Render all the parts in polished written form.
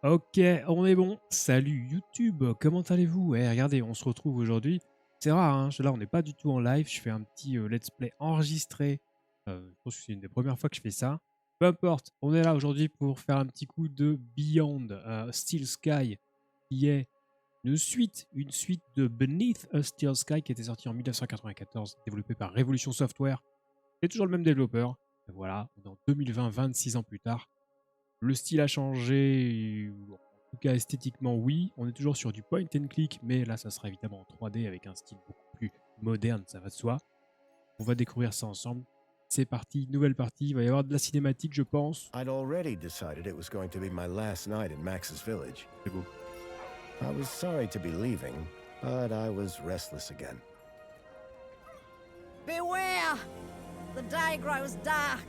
Ok, on est bon. Salut YouTube, comment allez-vous? Regardez, on se retrouve aujourd'hui. C'est rare, hein, là on n'est pas du tout en live. Je fais un petit let's play enregistré. Je pense que c'est une des premières fois que je fais ça. Peu importe, on est là aujourd'hui pour faire un petit coup de Beyond Steel Sky, qui est une suite de Beneath a Steel Sky qui était sortie en 1994, développée par Revolution Software. C'est toujours le même développeur. Voilà, on est en 2020, 26 ans plus tard. Le style a changé, en tout cas esthétiquement oui. On est toujours sur du point and click, mais là ça sera évidemment en 3D avec un style beaucoup plus moderne, ça va de soi. On va découvrir ça ensemble. C'est parti, nouvelle partie, il va y avoir de la cinématique je pense. I'd already decided it was going to be my last night in Max's village. C'est beau. I was sorry to be leaving, but I was restless again. Beware! The day grows dark,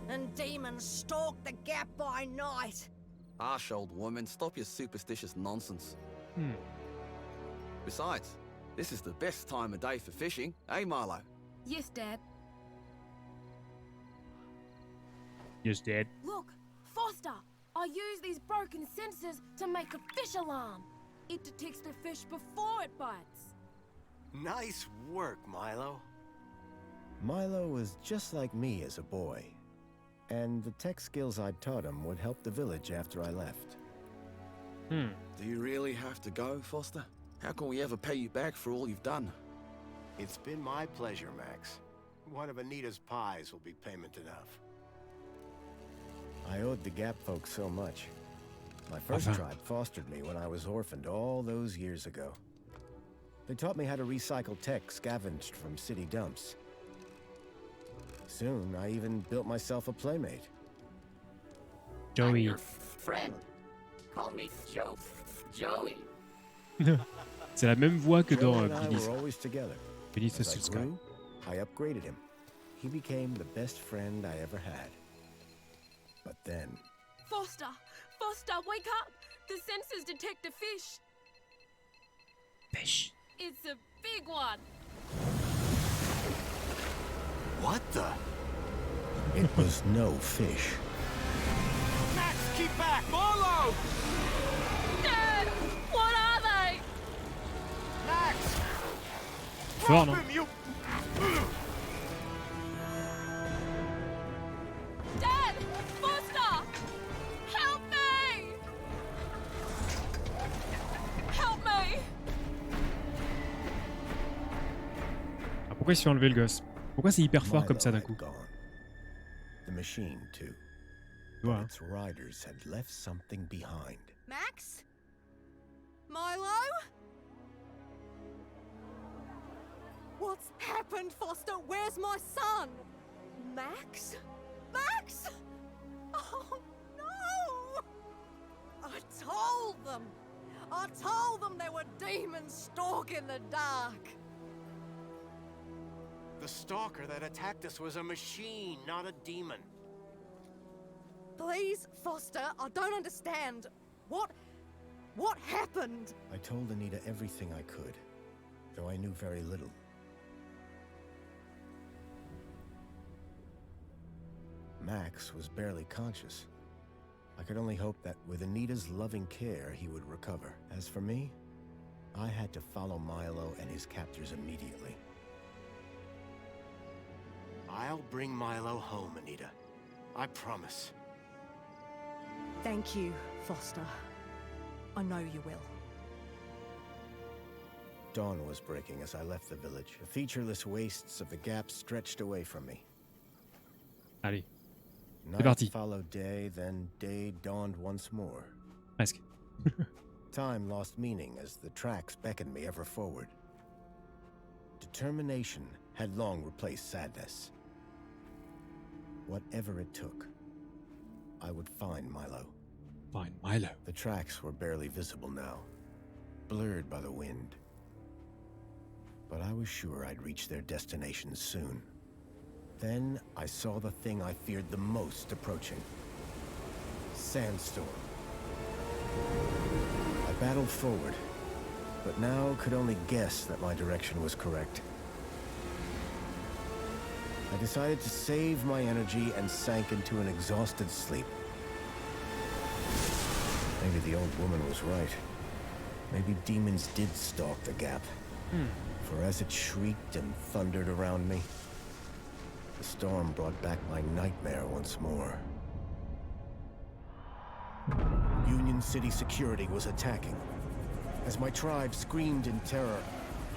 and demons stalk the gap by night. Harsh old woman, stop your superstitious nonsense. Besides, this is the best time of day for fishing, eh, Milo? Yes, Dad. Yes, Dad. Look, Foster! I use these broken sensors to make a fish alarm. It detects the fish before it bites. Nice work, Milo. Milo was just like me as a boy, and the tech skills I'd taught him would help the village after I left. Do you really have to go, Foster? How can we ever pay you back for all you've done? It's been my pleasure, Max. One of Anita's pies will be payment enough. I owed the Gap folks so much. My first tribe fostered me when I was orphaned all those years ago. They taught me how to recycle tech scavenged from city dumps. Soon, I even built myself a playmate. Joey. I'm your friend. Call me Joey. C'est la même voix que dans Joey and I Beneath were always together. a As I Steel Sky. grew, I upgraded him. He became the best friend I ever had. But then, Foster! Foster, wake up! The sensors detect a fish. Fish. It's a big one. What the? it was no fish. Max, keep back! Milo! Dad! What are they? Max! Fort, non? Him, you... Dad! Foster! Help me! Help me! Ah, pourquoi il se fait enlever le gosse? Pourquoi c'est hyper fort comme ça d'un Milo coup? had gone. The machine, too. Tu vois, But hein. its riders had left something behind. Max? Milo? What's happened, Foster? Where's my son? Max? Max? Oh, no! I told them! I told them there were demons stalking the dark! The stalker that attacked us was a machine, not a demon. Please, Foster, I don't understand. What happened? I told Anita everything I could, though I knew very little. Max was barely conscious. I could only hope that with Anita's loving care, he would recover. As for me, I had to follow Milo and his captors immediately. I'll bring Milo home, Anita. I promise. Thank you, Foster. I know you will. Dawn was breaking as I left the village. The featureless wastes of the Gap stretched away from me. Allez, Night parti. followed day, then day dawned once more. presque. Time lost meaning as the tracks beckoned me ever forward. Determination had long replaced sadness. Whatever it took, I would find Milo. Fine, Milo. The tracks were barely visible now, blurred by the wind. But I was sure I'd reach their destination soon. Then I saw the thing I feared the most approaching. Sandstorm. I battled forward, but now could only guess that my direction was correct. I decided to save my energy and sank into an exhausted sleep. Maybe the old woman was right. Maybe demons did stalk the gap. For as it shrieked and thundered around me, the storm brought back my nightmare once more. Union City security was attacking. As my tribe screamed in terror,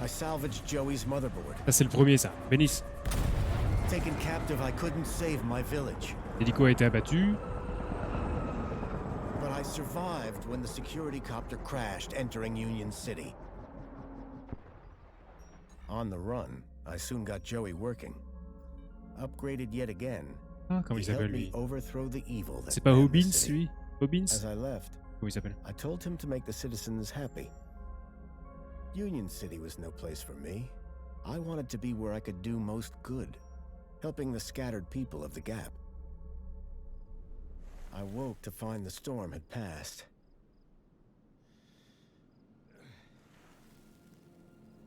I salvaged Joey's motherboard. Ça, c'est le premier, ça. Bénis. Taken captive, I couldn't save my village. L'hélico a été abattu. But I survived when the security copter crashed, entering Union City. On the run, I soon got Joey working. Upgraded yet again, Ah, comment he il s'appelle, helped me lui? overthrow the evil that C'est pas ran the Hobbins, city. lui? Hobbins? As I left, Comment il s'appelle? I told him to make the citizens happy. Union City was no place for me. I wanted to be where I could do most good, helping the scattered people of the Gap. I woke to find the storm had passed.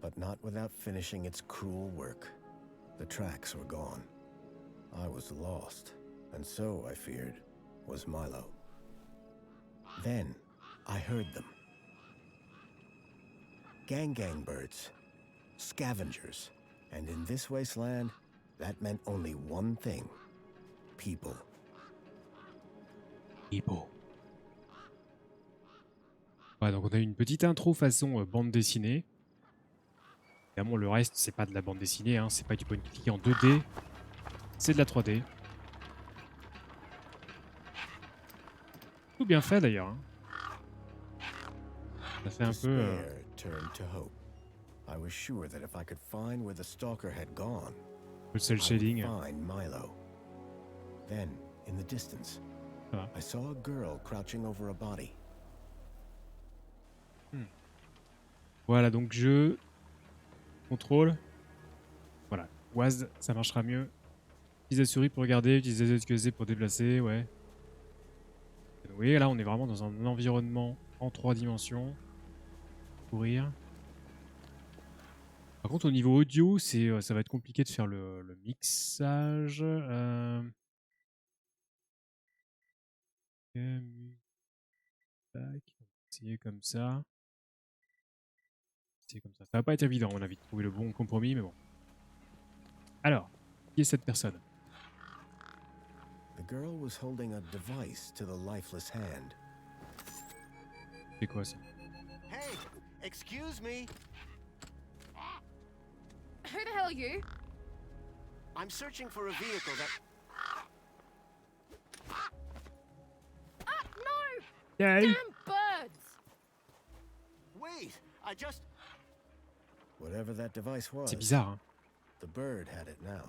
But not without finishing its cruel work. The tracks were gone. I was lost, and so, I feared, was Milo. Then, I heard them. Gang birds, scavengers, and in this wasteland, that meant only one thing: people. Hippo. Ouais, donc on a eu une petite intro façon bande dessinée. Évidemment, le reste, c'est pas de la bande dessinée, hein, c'est pas du point and click en 2D, c'est de la 3D. Tout bien fait d'ailleurs. Hein. Ça fait un peu. Despair turned to hope. I was sure that if I could find where the stalker had gone, Le cel I would shading. find Milo. Then, in the distance, Ah. I saw a girl crouching over a body. Voilà, donc je contrôle. Voilà, WASD, ça marchera mieux. Utiliser la souris pour regarder, utiliser les ZQSD pour déplacer, ouais. Oui, là on est vraiment dans un environnement en 3 dimensions. Courir. Par contre, au niveau audio, ça va être compliqué de faire le mixage. Tac, on va essayer comme ça. C'est comme ça. Ça va pas être évident, à mon avis, de trouver le bon compromis, mais bon. Alors, qui est cette personne? The girl was holding a device to the lifeless hand. C'est quoi ça? Hey, excuse me. Who the hell are you? I'm searching for a vehicle that... Ah, no! Yay! Damn birds! Wait, I just... Whatever that device was, C'est bizarre, hein. the bird had it now.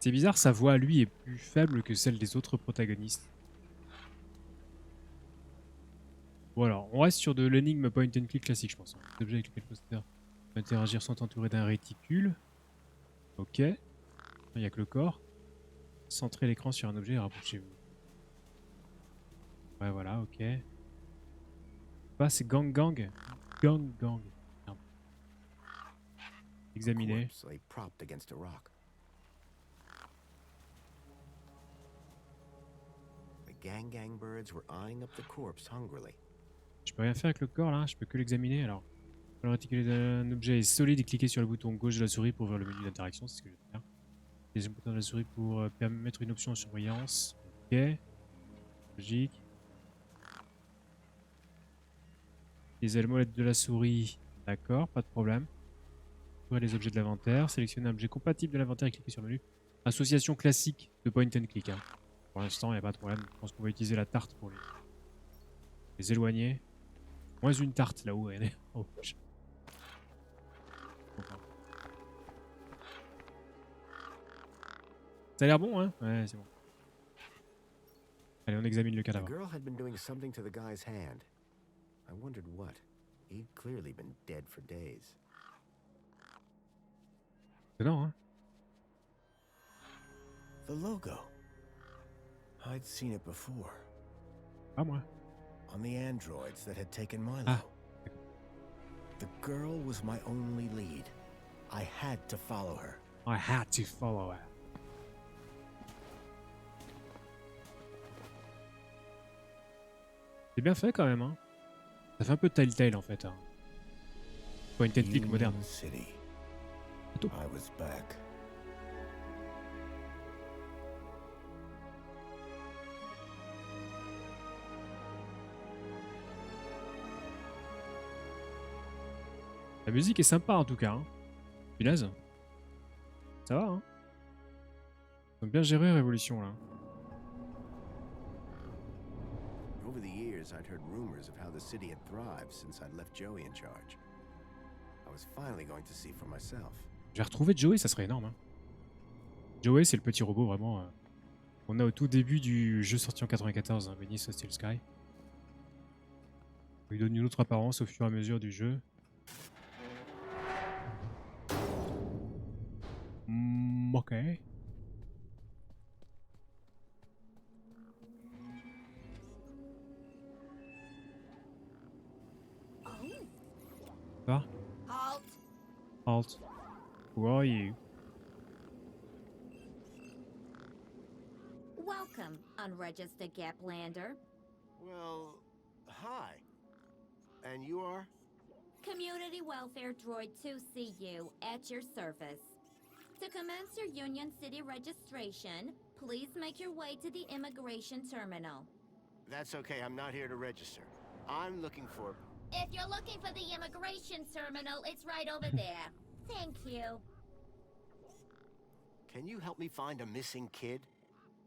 C'est bizarre, sa voix à lui est plus faible que celle des autres protagonistes. Bon alors, on reste sur de l'énigme point and click classique, je pense. L'objet avec lequel le poster peut interagir sont entourés d'un réticule. Ok. Il n'y a que le corps. Centrez l'écran sur un objet et rapprochez-vous. Ouais, voilà, ok. Bah, c'est gang. Gang. Merde. Examiner. Corpse lay propped against a rock. The gang birds were eyeing up the corpse hungrily. Je peux rien faire avec le corps là, je peux que l'examiner alors. Le réticule d'un objet est solide et cliquez sur le bouton gauche de la souris pour ouvrir le menu d'interaction, c'est ce que je vais faire. Utilisez le bouton de la souris pour permettre une option de surveillance. Ok. Logique. Utilisez le molette de la souris. D'accord, pas de problème. Ouvrez les objets de l'inventaire. Sélectionnez un objet compatible de l'inventaire et cliquez sur le menu. Association classique de point and click. Hein. Pour l'instant, il n'y a pas de problème. Je pense qu'on va utiliser la tarte pour les éloigner. Moins une tarte là-haut. Elle est. Oh, ça a l'air bon, hein? Ouais, c'est bon. Allez, on examine le The cadavre. girl had been doing something to the guy's hand. I wondered what. He'd clearly been dead for days. Non, hein? The logo. I'd seen it before. Pas moi. On the androids that had taken Milo. Ah. The girl was my only lead. I had to follow her. I had to follow her. C'est C'est bien fait quand même, hein. Ça fait un peu Telltale en fait. Hein. Point and click moderne. Union City. Attends. I was back. La musique est sympa en tout cas. Hein. Punaise. Ça va, hein. Ils ont bien géré Révolution là. Over the years, I'd heard rumors of how the city had thrived since I'd left Joey in charge. I was finally going to see for myself. Je vais retrouver Joey, ça serait énorme. Hein. Joey, c'est le petit robot vraiment. On a au tout début du jeu sorti en 94, hein, Venice Hostile Sky. Il donne une autre apparence au fur et à mesure du jeu. Ok. Ça va? Halt! Halt. Who are you? Welcome, unregistered Gaplander. Well, hi. And you are? Community Welfare Droid 2CU at your service. To commence your Union City registration, please make your way to the immigration terminal. That's okay, I'm not here to register. I'm looking for... If you're looking for the immigration terminal, it's right over there. Thank you. Can you help me find a missing kid?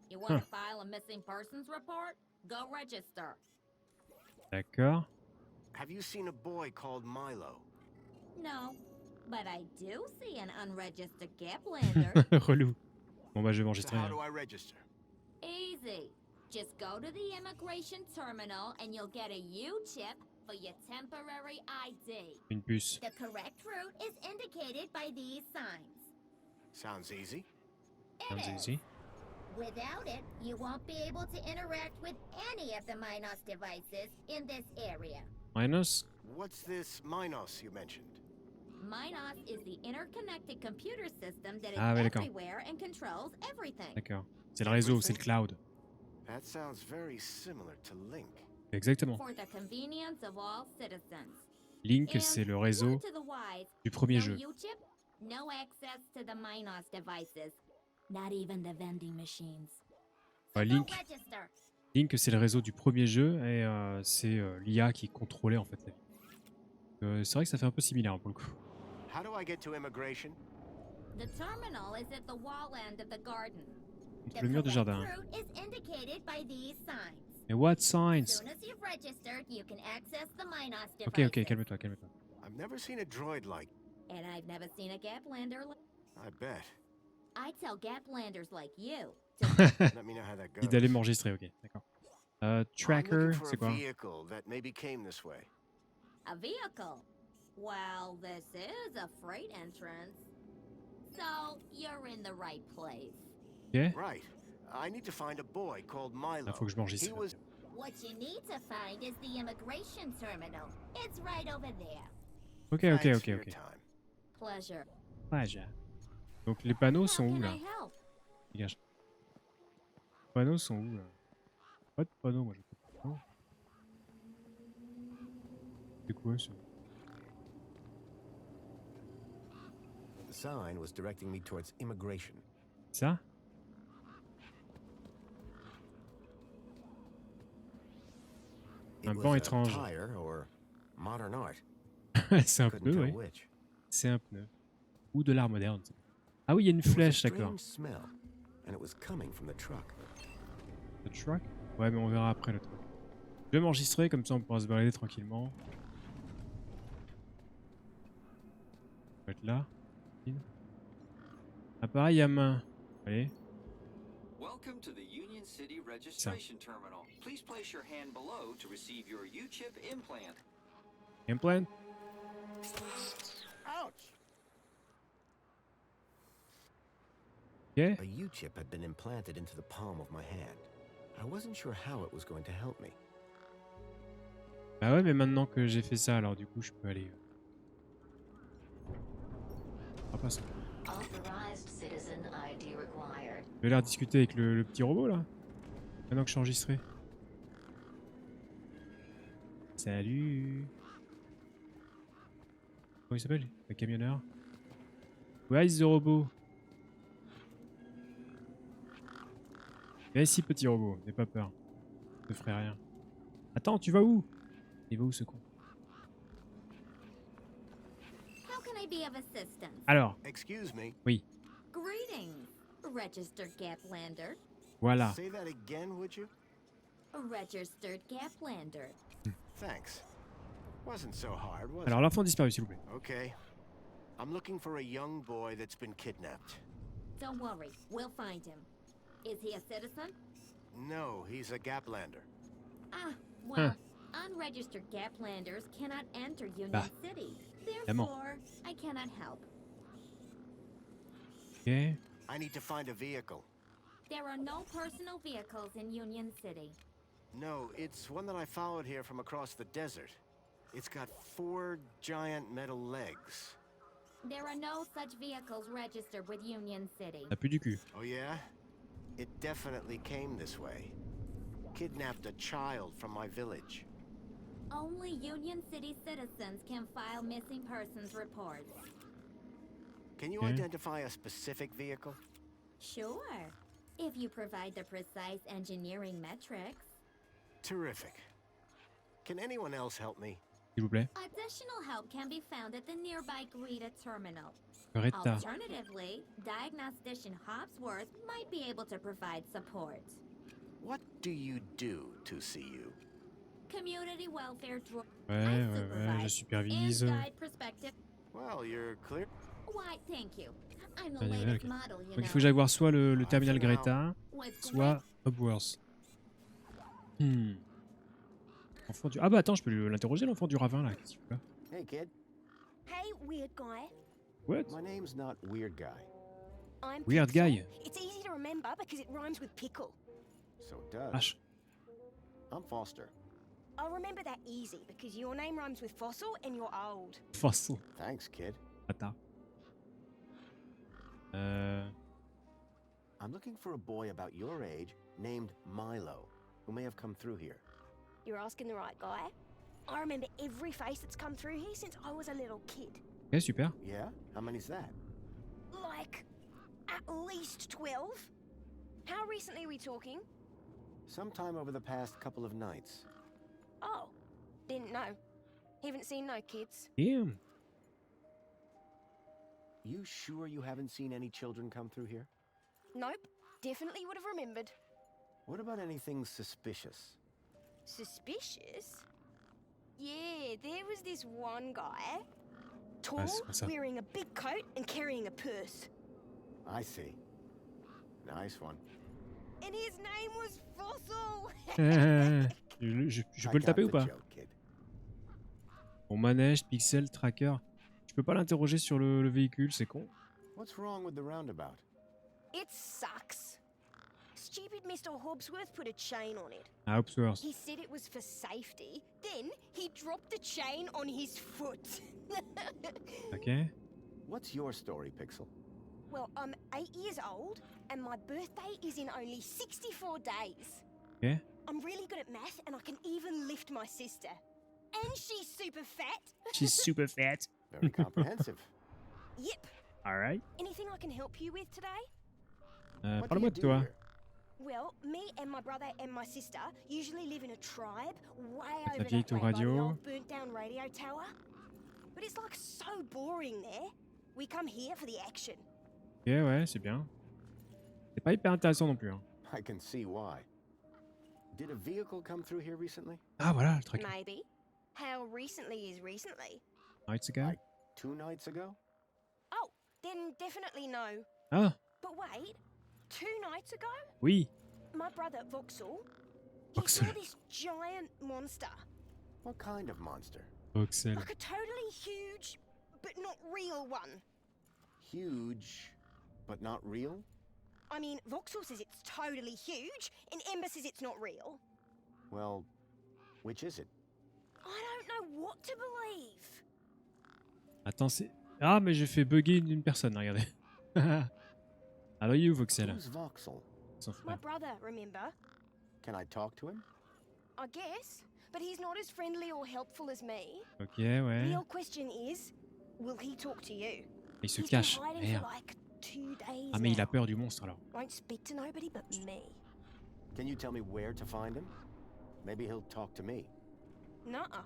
You want to file a missing persons report? Go register. D'accord. Have you seen a boy called Milo? No, but I do see an unregistered Gaplander. Relou. Bon bah je vais So m'enregistrer. how Hein. do I register? Easy. Just go to the immigration terminal and you'll get a U-chip for your temporary ID. Une puce. The correct route is indicated by these signs. Sounds easy. It Sounds is. easy. Without it, you won't be able to interact with any of the Minos devices in this area. Minus. What's this Minos you mentioned? Minos is the interconnected computer system that is Ah ouais, d'accord. everywhere and controls everything. D'accord. C'est le réseau, c'est le cloud. That sounds very similar to Link. Exactement. For the convenience of all citizens. Link, And c'est le réseau word to the wise, du premier no jeu. U-chip, no access to the Minos devices. Not even the vending machines. So Ouais, go Link. register. Link, c'est le réseau du premier jeu et c'est l'IA qui contrôlait en fait la vie. C'est vrai que ça fait un peu similaire pour le coup. How do I get to immigration? The terminal is at the wall end of the garden. Contre le mur du jardin. route is indicated by these signs. Mais what As signs? soon as you've registered, you can access the Minos Ok, devices. ok, calme-toi, calme-toi. I've never seen a droid like... And I've never seen a Gaplander. I bet. I tell Gaplanders like you. Let me know how that Il goes. d'aller m'enregistrer, ok, d'accord. I'm Tracker, looking for c'est a quoi? vehicle that maybe came this way. A vehicle. Well, this is a freight entrance. So, you're in the right place. Ok. Right. I need to find a boy called Milo. Là, faut que je m'enregistre. He was... What you need to find is the immigration terminal. It's right over there. Ok, ok, Thanks ok, for your ok. time. Pleasure. Ouais, j'ai... Donc les panneaux sont How où can là? I help? Dégage. Les panneaux sont où là? Pas de panneaux, moi je sais pas. C'est quoi ça? The sign was directing me towards immigration. Ça? It Un was banc a étrange. tire or modern art. C'est un Couldn't pneu, tell oui. which. C'est un pneu. Ou de l'art moderne. Ah oui, il y a une There was a flèche, d'accord. strange smell, and it was coming from the truck. Le truck? Ouais, mais on verra après le truc. Je vais m'enregistrer, comme ça on pourra se balader tranquillement. On va être là. Appareil à main. Allez. Welcome to the Union City registration terminal. Please place your hand below to receive your U-chip implant. Implant. Ouch! Ok. A U-chip had been implanted into the palm of my hand. I wasn't sure how it was going to help me. Bah ouais, mais maintenant que j'ai fait ça, alors du coup je peux aller... Ah, pas ça. Authorized citizen ID required. Je vais aller discuter avec le petit robot là. Maintenant que je suis enregistré. Salut. Comment il s'appelle? Le camionneur. Where is the robot? Viens ici, petit robot. N'aie pas peur. Je te ferai rien. Attends, tu vas où? Il va où ce con? How can I be of assistance? Alors. Excuse me. Oui. Greetings, registered Gaplander. Voilà. Say that again, would you? Registered Gaplander. Thanks. Wasn't so hard, was Alors, l'enfant disparu, s'il vous plaît. it? Okay. I'm looking for a young boy that's been kidnapped. Don't worry, we'll find him. Is he a citizen? No, he's a Gaplander. Ah, well, unregistered Gaplanders cannot enter Union City. Therefore, I cannot help. Ok. I need to find a vehicle. There are no personal vehicles in Union City. No, it's one that I followed here from across the desert. It's got 4 giant metal legs. There are no such vehicles registered with Union City. T'as plus du cul. Oh yeah? It definitely came this way. Kidnapped a child from my village. Only Union City citizens can file missing persons reports. Can you identify a specific vehicle? Sure, if you provide the precise engineering metrics. Terrific. Can anyone else help me? S'il vous plaît. Additional help can be found at the nearby Greta terminal. Greta. Alternatively, diagnostician Hopsworth might be able to provide support. What do you do to see you? Community welfare Ouais, je supervise. Well, you're clear. Why, thank you. I'm the latest model, you Donc il faut que j'aille voir soit le terminal Greta, know. soit Hopsworth. Enfant du... Ah bah attends, je peux l'interroger l'enfant du ravin là. Qu'est-ce qu'il fait là? Hey, kid. Hey, weird guy. What? My name's not Weird Guy. I'm Weird Pixel. guy. It's easy to remember because it rhymes with pickle. So it does. Vache. I'm Foster. I'll remember that easy because your name rhymes with fossil and you're old. Fossil. Thanks, kid. Attends. I'm looking for a boy about your age named Milo, who may have come through here. You're asking the right guy. I remember every face that's come through here since I was a little kid. Ok, super. Yeah? How many's that? Like, at least 12. How recently are we talking? Sometime over the past couple of nights. Oh, didn't know. Haven't seen no kids. Damn. You sure you haven't seen any children come through here? Nope, definitely would have remembered. What about anything suspicious? Suspicious? Yeah, there was this one guy. Tall, what's up? wearing a big coat and carrying a purse. I see. Nice one. And his name was Fossil! Je peux le taper ou pas? Bon, manège, pixel, tracker. Je peux pas l'interroger sur le véhicule, c'est con. What's wrong with the roundabout? It sucks. Stupid Mr. Hobsworth put a chain on it. Ah, Hopsworth. He said it was for safety. Then he dropped the chain on his foot. Ok. What's your story, Pixel? Well, I'm 8 years old, and my birthday is in only 64 days. Ok. I'm really good at math, and I can even lift my sister. And she's super fat. She's super fat. Very comprehensive. Yep. Alright. Anything I can help you with today? What do Parle-moi you de do toi. here? Well, me and my brother and my sister usually live in a tribe way Ta over vieille that way tour by the radio. old burnt down radio tower. But it's like so boring there. We come here for the action. Ok, ouais, c'est bien. C'est pas hyper intéressant non plus. Hein. I can see why. Did a vehicle come through here recently? Ah, voilà, le tracker. Maybe. How recently is recently? Nights ago. Like 2 nights ago? Oh, then definitely no. Ah, But wait, 2 nights ago, oui. my brother Voxel, he Voxel. saw this giant monster. What kind of monster? Voxel. Like a totally huge, but not real one. Huge, but not real? I mean, Voxel says it's totally huge, and Ember says it's not real. Well, which is it? I don't know what to believe. Attends, c'est... Ah, mais j'ai fait bugger une personne, regardez. Alors, il est où, Voxel? Who's Voxel? Son My frère. brother, remember? Can I talk to him? I guess. but he's not as friendly or helpful as me. Ok, ouais. Real question is, will he talk to you? Il se He's been cache. hiding Merde. for like 2 days Ah mais il a now. peur du monstre alors. Won't speak to nobody but me. Can you tell me where to find him? Maybe he'll talk to me. Nuh-uh.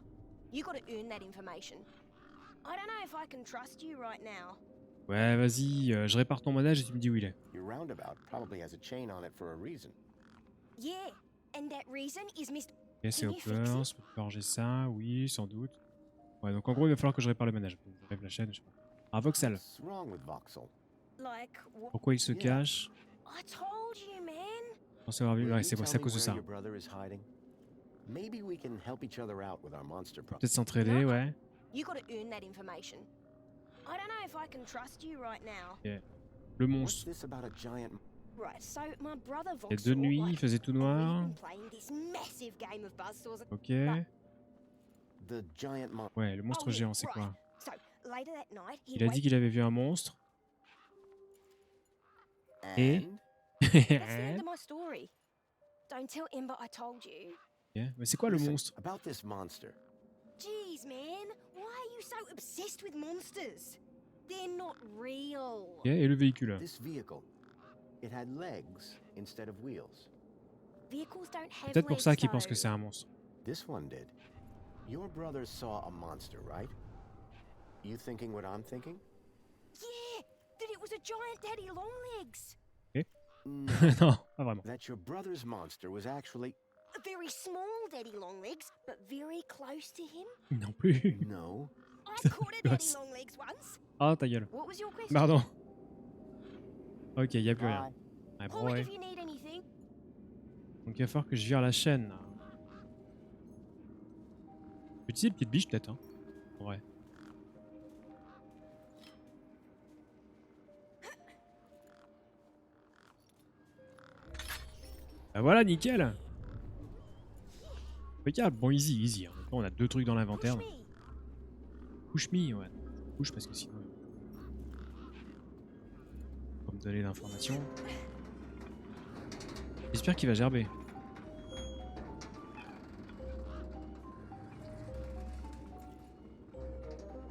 You gotta earn that information. I don't know if I can trust you right now. Ouais, vas-y, je répare ton manège et tu me dis où il est. Your roundabout probably has a chain on it for a reason. Yeah, and that reason is Mr. Ok, c'est Can you fix open, it? ça peut forger ça, oui, sans doute. Ouais, donc en gros, il va falloir que je répare le manège. Bon, j'enlève la chaîne, je sais pas. Ah, Voxel. What's wrong with Voxel? Like, what? Pourquoi il se cache? I told you, man. Pensez avoir vu. Will Ouais, you c'est tell à me cause de where ça. your brother is hiding? Maybe we can help each other out with our monster problem. Peut-être s'entraider, ouais. You gotta earn that information. I don't know if I can trust you right now. Ok. Le What's monstre. this about a giant? Right, so my brother Il y a Voxel, de nuit, il faisait tout noir. we've been playing this massive game of buzzsaws. Ok. The giant mon. Ouais, le monstre Oh, yeah, géant, c'est right. quoi? So later that night, Il a dit qu'il avait vu un monstre. Et And That's the end of my story. Don't tell Ember I told you. Ok. Mais c'est quoi le listen, monstre? about this monster. Jeez, man, why are you so obsessed with monsters? They're not real. Ok, et le véhicule? This vehicle, it had legs instead of wheels. Vehicles don't have Peut-être pour legs, ça qu'il pense que though. c'est un monstre. This one did. Your brother saw a monster, right? You thinking what I'm thinking? Yeah, that it was a giant daddy longlegs. No, Non, pas vraiment. that your brother's monster was actually A very small daddy longlegs, but very close to him. Non plus. no. I caught a daddy Gosse. longlegs once. Ah, ta gueule. What was your question? Pardon. Ok, il n'y a plus rien. Bye. Ah, Call bon, it ouais. if you need anything. Donc il va falloir que je vire la chaîne. Là. Je peux utiliser une petite biche peut-être. Hein. En vrai. Bah voilà, nickel. Regarde, bon easy, easy. Hein. Maintenant, on a 2 trucs dans l'inventaire. Push me. Push me, ouais. Push parce que sinon... On va me donner l'information. J'espère qu'il va gerber.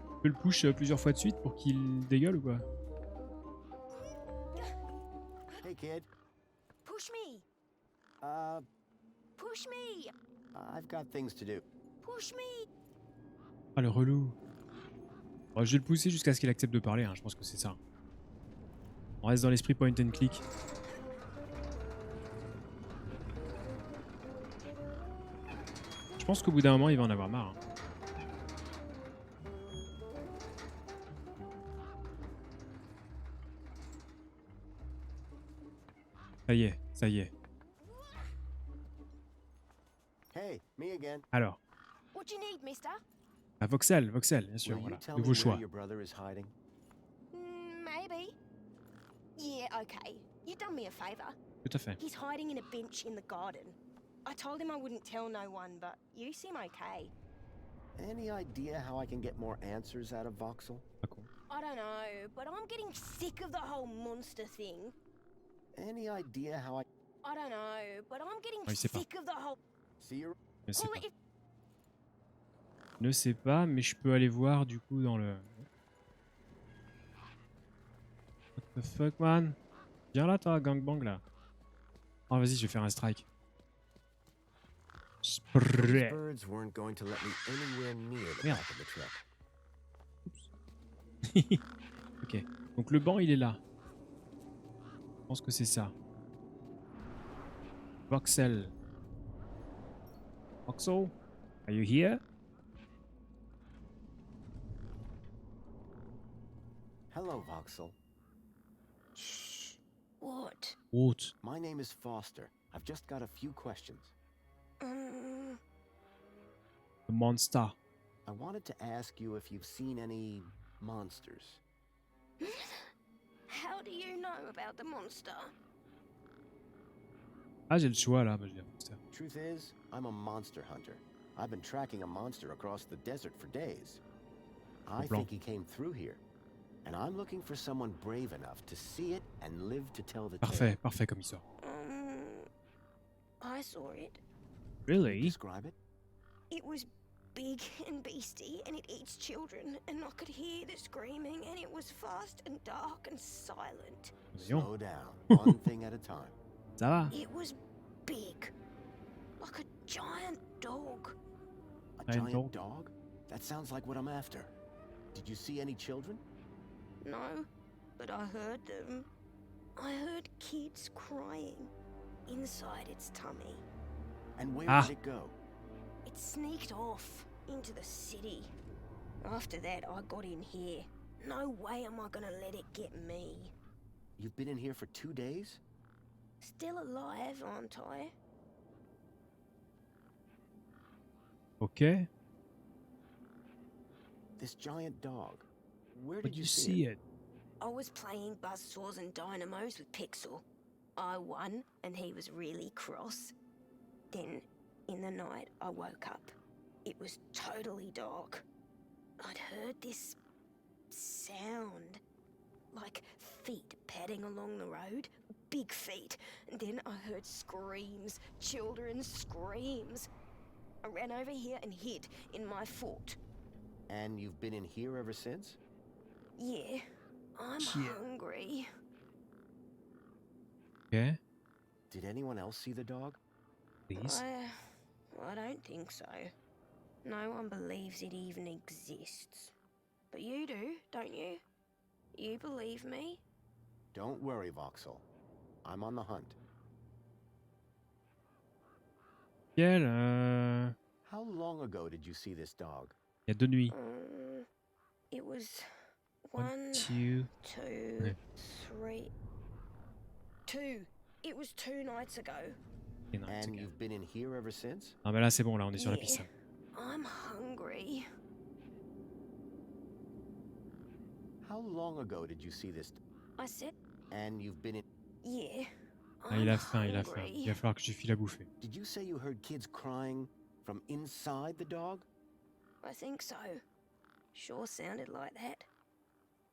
Tu peux le push plusieurs fois de suite pour qu'il dégueule ou quoi? Hey kid. Push me. Uh, Push me. I've got things to do. Push me. Ah le relou. Bon, je vais le pousser jusqu'à ce qu'il accepte de parler, hein. Je pense que c'est ça. On reste dans l'esprit point and click. Je pense qu'au bout d'un moment il va en avoir marre. Hein. Ça y est, ça y est. Hey, me again. Alors, What do you need, mister? à Voxel, Voxel, bien sûr, Will you voilà. tell me Nouveau where choix. your brother is hiding? Maybe. Yeah, okay. You done me a favor. Tout à fait. He's hiding in a bench in the garden. I told him I wouldn't tell no one, but you seem okay. Any idea how I can get more answers out of Voxel? Pas con. I don't know, but I'm getting sick of the whole monster thing. Any idea how I... I don't know, but I'm getting il sait pas. sick of the whole... See your... Je sais Call pas. it if... Ne sais pas, mais je peux aller voir du coup dans le... What the fuck, man? Viens là, toi, gangbang, là. Oh, vas-y, je vais faire un strike. Those Sprrrr. birds weren't going to let me anywhere near the Merde. back of the truck. Ok, donc le banc, il est là. Je pense que c'est ça. Voxel. Voxel? Are you here? Hello, Voxel. What? What? My name is Foster. I've just got a few questions. The monster. I wanted to ask you if you've seen any monsters. How do you know about the monster? Ah, j'ai le choix là. Bah, je vais dire monster. Truth is, I'm a monster hunter. I've been tracking a monster across the desert for days. I Blanc. think he came through here. And I'm looking for someone brave enough to see it and live to tell the Parfait, parfait comme il sort. I saw it. tale. Really? Describe it. It was big and beastie, and it eats children, and I could hear the screaming, and it was fast and dark and silent. Slow down, one thing at a time. Ça va? It was big, like a giant dog. A giant dog? That sounds like what I'm after. Did you see any children? No, but I heard them. I heard kids crying inside its tummy. And where did it go? It sneaked off into the city. After that, I got in here. No way am I gonna let it get me. You've been in here for 2 days? Still alive, aren't I? Ok. This giant dog. Where Did did you you see it? I was playing buzzsaws and dynamos with Pixel. I won, and he was really cross. Then, in the night, I woke up. It was totally dark. I'd heard this sound, like feet padding along the road, big feet. And then I heard screams, children's screams. I ran over here and hid in my fort. And you've been in here ever since? Yeah, I'm hungry. Okay. Did anyone else see the dog? Please. I don't think so. No one believes it even exists. But you do, don't you? You believe me? Don't worry, Voxel. I'm on the hunt. Quel How long ago did you see this dog? Il y a 2 nuits. It was 1, 1, 2, 2, 3. 2. It was 2 nights ago. And you've been in here ever since? Non mais là c'est bon, là on est sur la piste. I'm hungry. How long ago did you see this? I said. And you've been in. Yeah. Ah, il a faim, il a faim. Il va falloir que je file à bouffer. Did you say you heard kids crying from inside the dog? I think so. Sure sounded like that.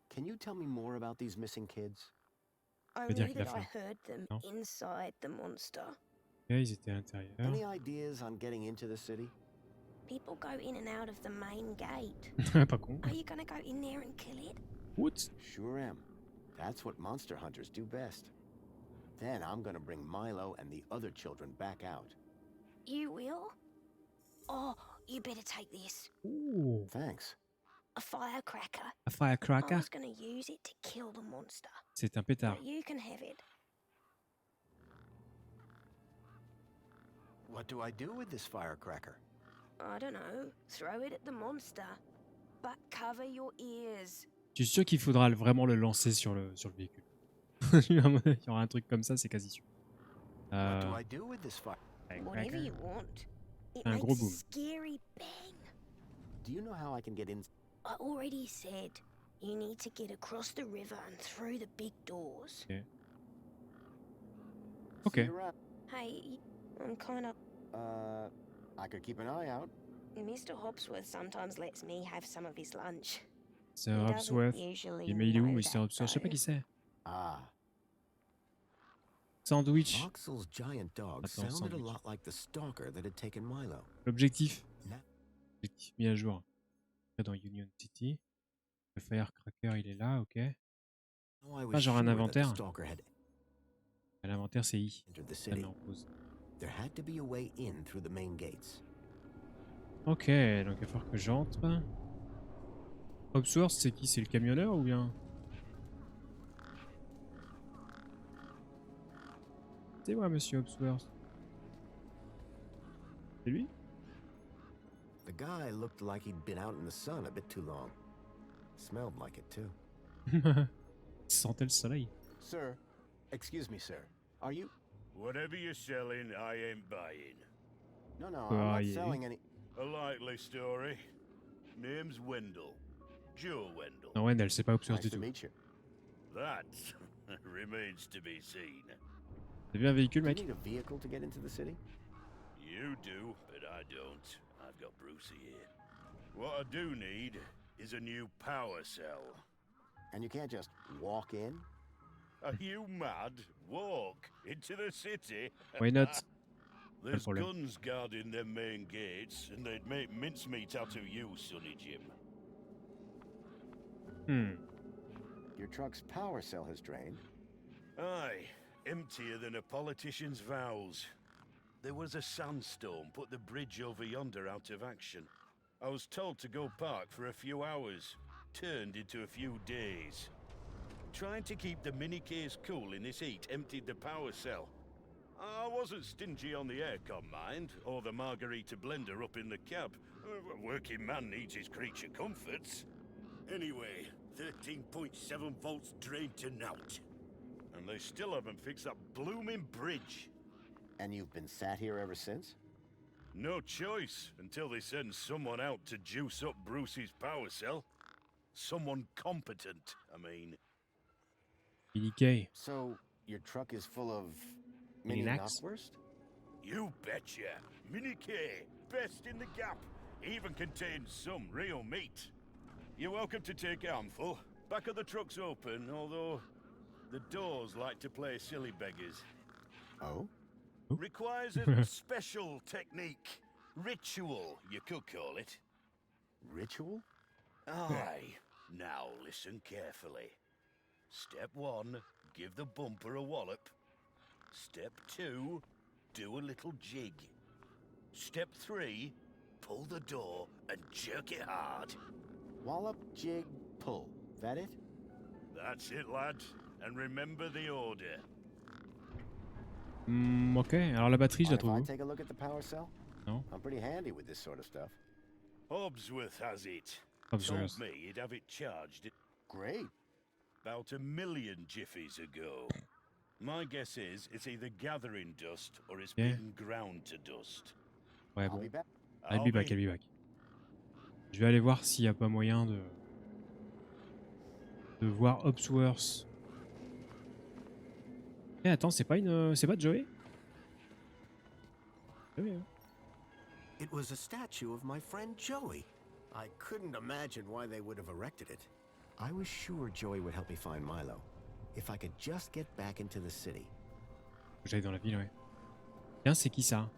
Can you tell me more about these missing kids? Only that I heard them inside the monster. Okay, ils étaient à l'intérieur. Any ideas on getting into the city? People go in and out of the main gate. Pas con. Are you gonna go in there and kill it? What? Sure am. That's what monster hunters do best. Then I'm gonna bring Milo and the other children back out. You will? Oh, you better take this. Ooh. Thanks. A firecracker. A firecracker? I was gonna use it to kill the monster. C'est un pétard. But you can have it. What do I do with this firecracker? I don't know. Throw it at the monster. But cover your ears. Je suis sûr qu'il faudra vraiment le lancer sur le véhicule. Il y aura un truc comme ça, c'est quasi sûr. What do I do with this fire? Whatever you want. It Un makes gros boom. a scary bang. Do you know how I can get in? I already said you need to get across the river and through the big doors. Okay. Okay. Hey, I'm kind of... I could keep an eye out. Mr. Hopsworth sometimes lets me have some of his lunch. Sir Hopsworth. Mais il est où, Mr. Hopsworth? Je sais pas qui c'est. Ah. Sandwich. Voxel's giant dog sounded a lot like the stalker that had taken Milo. L'objectif. Objectif mis à jour. Dans Union City. Le firecracker, il est là, ok. Pas genre un inventaire. L'inventaire, c'est I. Ça met en pause. There had to be a way in through the main gates. Ok, donc il va falloir que j'entre. Hopsworth, c'est qui? C'est le camionneur ou bien? C'est moi, monsieur Hopsworth. C'est lui? The guy looked like he'd been out in the sun a bit too long. Smelled like it too. Il sentait le soleil. Sir, excuse me, sir. Are you? Whatever you're selling, I ain't buying. No, I'm not selling any. A likely story. Name's Wendell. Joe Wendell. Non, Wendell, c'est pas Hopsworth du tout. That remains to be seen. T'as vu un véhicule, mec? Do you need a vehicle to get into the city? You do, but I don't. I've got Brucey here. What I do need is a new power cell. And you can't just walk in? Are you mad? Walk into the city? Why not? There's problème. guns guarding them main gates, and they'd make mincemeat out of you, Sonny Jim. Your truck's power cell has drained. Aye, emptier than a politician's vows. There was a sandstorm put the bridge over yonder out of action. I was told to go park for a few hours. Turned into a few days. Trying to keep the mini case cool in this heat emptied the power cell. I wasn't stingy on the aircon, mind, or the margarita blender up in the cab. A working man needs his creature comforts. Anyway, 13.7 volts drained to naught. And they still haven't fixed that blooming bridge. And you've been sat here ever since? No choice, until they send someone out to juice up Bruce's power cell. Someone competent, I mean. Mini-K. So, your truck is full of... Mini mini Nax? knockwurst? You betcha. Mini K, best in the gap. Even contains some real meat. You're welcome to take a handful. Back of the truck's open, although the doors like to play silly beggars. Oh? Requires a special technique. Ritual, you could call it. Ritual? Aye. Now listen carefully. Step 1, give the bumper a wallop. Step 2, do a little jig. Step 3, pull the door and jerk it hard. Wallop, jig, pull. That it? That's it, lad. And remember the order. Ok, alors la batterie, je la Mind if I trouve. take a look at the power cell? No. I'm pretty handy with this sort of stuff. Obsworth has it. Obsworth. Told me he'd have it charged Great. about 1 million jiffies ago. My guess is it's either gathering dust or it's Yeah. being ground to dust. Ouais, I'll bon. be back. I'll be back, I'll be back. Je vais aller voir s'il n'y a pas moyen de voir Obsworth. Eh, attends, c'est pas Joey? Joey, hein? It was a statue of my friend Joey. I couldn't imagine why they would have erected it. I was sure Joey would help me find Milo. If I could just get back into the city. Faut que j'aille dans la ville, ouais. Tiens, c'est qui ça?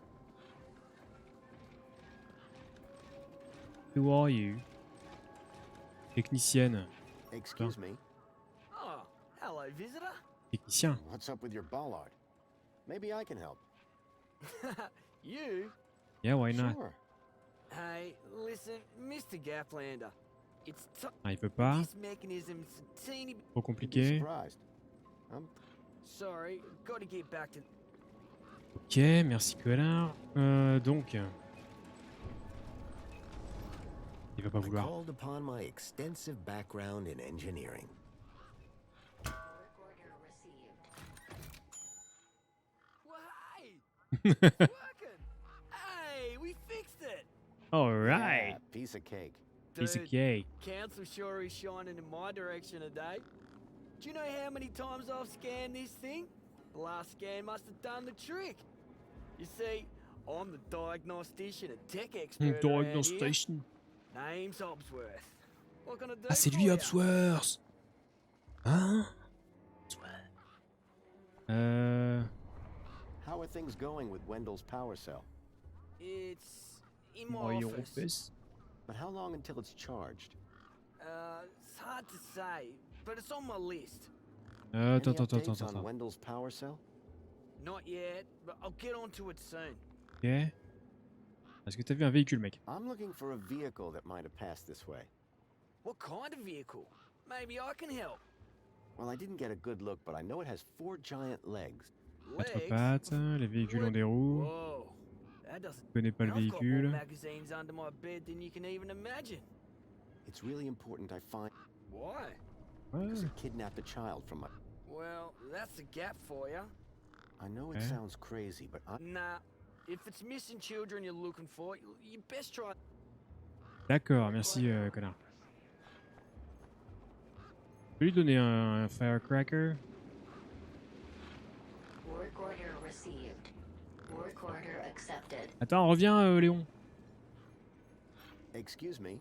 Who are you? Technicienne. Excuse me. Oh, hello, visitor. Technicien. What's up with your bollard? Maybe I can help. You? Yeah, why not? Sure. Hey, listen, Mr. Gaplander. It's Ah, il peut pas. This mechanism's a teeny bit... Trop compliqué. Surprised. Sorry, gotta get back to... Ok, merci connard. Donc... Il va pas I vouloir. called upon my extensive background in engineering. Well, hey! It's working! Hey, we fixed it! Alright. Yeah, piece of cake. Piece of Dude, cake. Council sure is shining in my direction today. Do you know how many times I've scanned this thing? The last scan must have done the trick. You see, I'm the diagnostician and tech expert around here. Diagnostation. Name's Obsworth. What can I do Ah, c'est for lui, ya? Obsworth. Hein? How are things going with Wendell's power cell? It's in my Dans your office. office. But how long until it's charged? It's hard to say, but it's on my list. Attends, Any attends, updates attends, on attends. Wendell's power cell? Not yet, but I'll get onto it soon. Ok. Est-ce que t'as vu un véhicule, mec? I'm looking for a vehicle that might have passed this way. What kind of vehicle? Maybe I can help. Well, I didn't get a good look, but I know it has 4 giant legs. Quatre Legs? pattes, les véhicules ont des roues. Whoa, that doesn't... Je connais pas le I've got more véhicule. magazines under my bed than you can even imagine. It's really important I find... Why? Because I kidnapped a child from my... Well, that's a gap for you. I know it Okay. sounds crazy, but I... Nah, if it's missing children you're looking for, you best try... D'accord, merci, connard. Je peux lui donner un firecracker. Work order received. Work order accepted. Attends, reviens, Léon. Excuse me.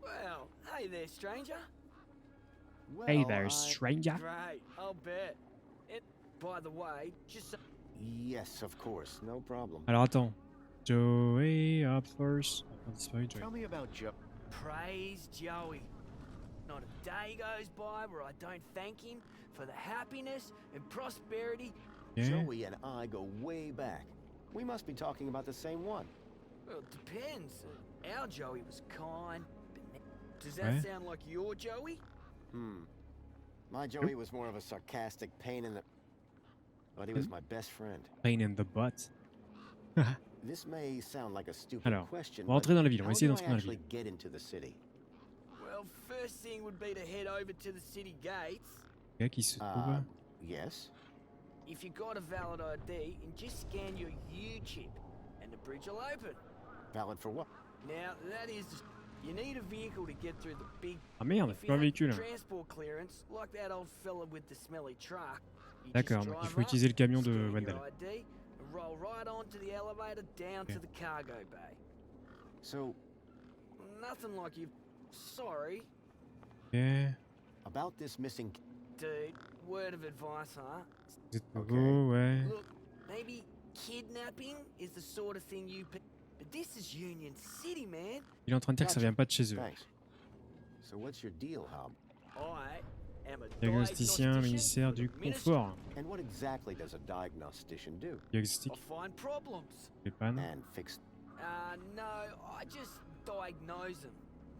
Well, hey there, stranger. Well, Hey there, stranger. Great, I'll bet. And, by the way, just so... Yes, of course, no problem. Alors attends. Joey, up first. Disparu, Joey. Tell me about Joe. Praise Joey. Not a day goes by where I don't thank him for the happiness and prosperity. Yeah. Joey and I go way back. We must be talking about the same one. Well, it depends. Our Joey was kind. Does that sound like your Joey? My Joey was more of a sarcastic pain in the... But he was my best friend. Pain in the butt. This may sound like a stupid Alors, question, on va rentrer dans la ville. On va how essayer do d'entrer I dans la actually ville. get into the city? Well, first thing would be to head over to the city gates. Le gars qui se trouve. Yes. If you got a valid ID, and just scan your U-chip, and the bridge will open. Valid for what? Now, that is... You need a vehicle to get through the big... Ah merde, If plus you un have véhicule. transport clearance, like that old fella with the smelly truck, you D'accord, just donc il drive faut up, utiliser le camion de scan your Wendell. ID, and roll right onto the elevator down to the cargo bay. So... Nothing like you... Sorry. Ok. About this missing... Dude, word of advice, huh? Vous êtes nouveau, ouais. Look, maybe kidnapping is the sort of thing you... But this is Union City, man. Il est en train de dire que ça vient pas de chez eux. Thanks. So what's your deal, Hob? I am a Diagnosticien, ministère du confort. And what exactly does a diagnostician do? Diagnostic. I find problems. Les pannes. And fix... No, I just diagnose them.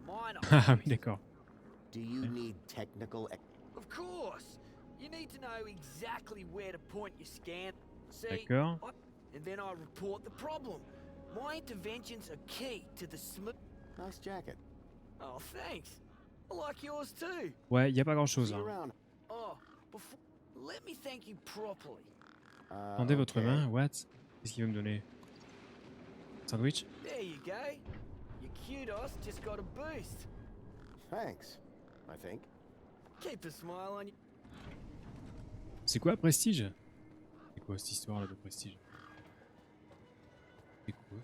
Minor. Ah oui, d'accord. Do you need technical... Of course. You need to know exactly where to point your scan. See, D'accord. And then I report the problem. My interventions are key to the smooth... Nice jacket. Oh, thanks. I like yours too. Ouais, y a pas grand chose. See you Hein. around. Oh, before... Let me thank you properly. Tendez votre Okay. main. What? Qu'est-ce qu'il veut me donner? Sandwich? There you go. Your kudos just got a boost. Thanks, I think. Keep a smile on you. C'est quoi, Prestige? C'est quoi cette histoire là de Prestige? C'est quoi?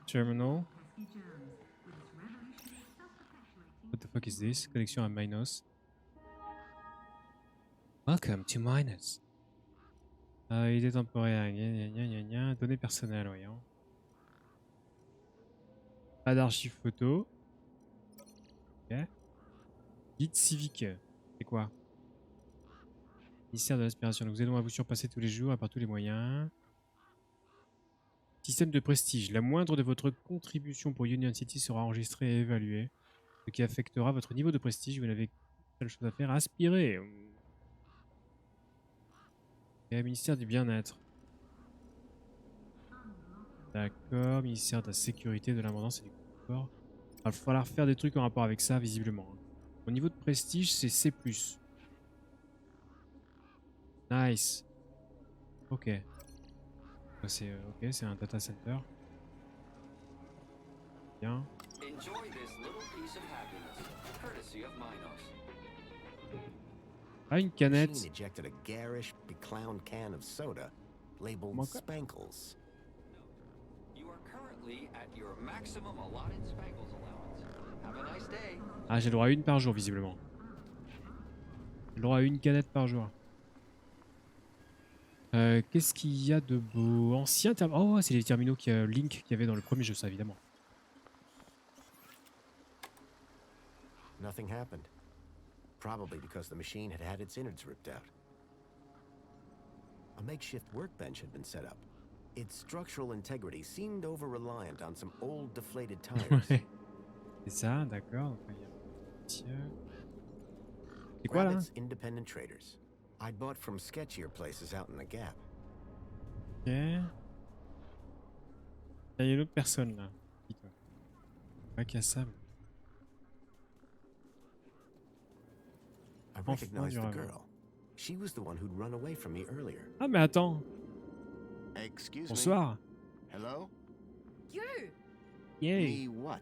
Terminal. What the fuck is this? Connexion à Minos. Welcome to Minos. Idée temporaire. Données personnelles, voyons. Pas d'archives photo. Ok. Guide civique. C'est quoi? Ministère de l'aspiration. Nous vous aidons à vous surpasser tous les jours par tous les moyens. Système de prestige. La moindre de votre contribution pour Union City sera enregistrée et évaluée. Ce qui affectera votre niveau de prestige. Vous n'avez qu'une seule chose à faire, aspirer. Et ministère du bien-être. D'accord. Ministère de la sécurité, de l'abondance et du confort. Il va falloir faire des trucs en rapport avec ça, visiblement. Au niveau de prestige, c'est C+. Nice. Ok. C'est ok, c'est un data center. Bien. Enjoy this little piece of happiness, courtesy of Minos. Ah, une canette. Machine ejected a garish, beclowned can of soda labeled Spankles. You are currently at your maximum allotted Spankles allowance. Have a nice day. Ah, j'ai le droit à une par jour, visiblement. J'ai le droit à une canette par jour. Qu'est-ce qu'il y a de beau? Ancien terminal. Oh, c'est les terminaux qu'il y a Link qu'il y avait dans le premier jeu, ça, évidemment. Nothing happened. Probably because the machine had had its innards ripped out. A makeshift workbench had been set up. Its structural integrity seemed over-reliant on some old deflated tires. Ouais. C'est ça, d'accord. C'est quoi là? Rabbit's Independent Traders. I'd bought from sketchier places out in the Gap. Ok. Il y a une autre personne là. Pas qu'il y a ça. Mais... I recognized the girl. She was the one who'd run away from me earlier. Ah mais attends. Excuse Bonsoir. me. Hello? You! Yay. Me what?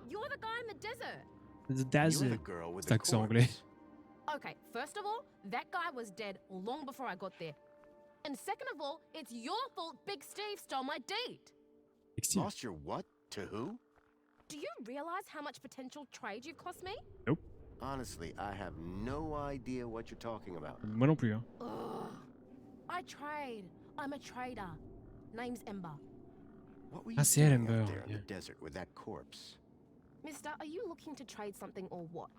You're the guy in the desert. The You're the desert. girl with C'est the accent corpse. anglais. Okay, first of all, that guy was dead long before I got there. And second of all, it's your fault Big Steve stole my date. Excellent. Lost your what? To who? Do you realize how much potential trade you've cost me? Nope. Honestly, I have no idea what you're talking about. Moi non plus, hein. Ugh. I trade. I'm a trader. Name's Ember. What were Ah, you c'est elle, doing Amber. out there in Yeah. the desert with that corpse? Mister, are you looking to trade something or what?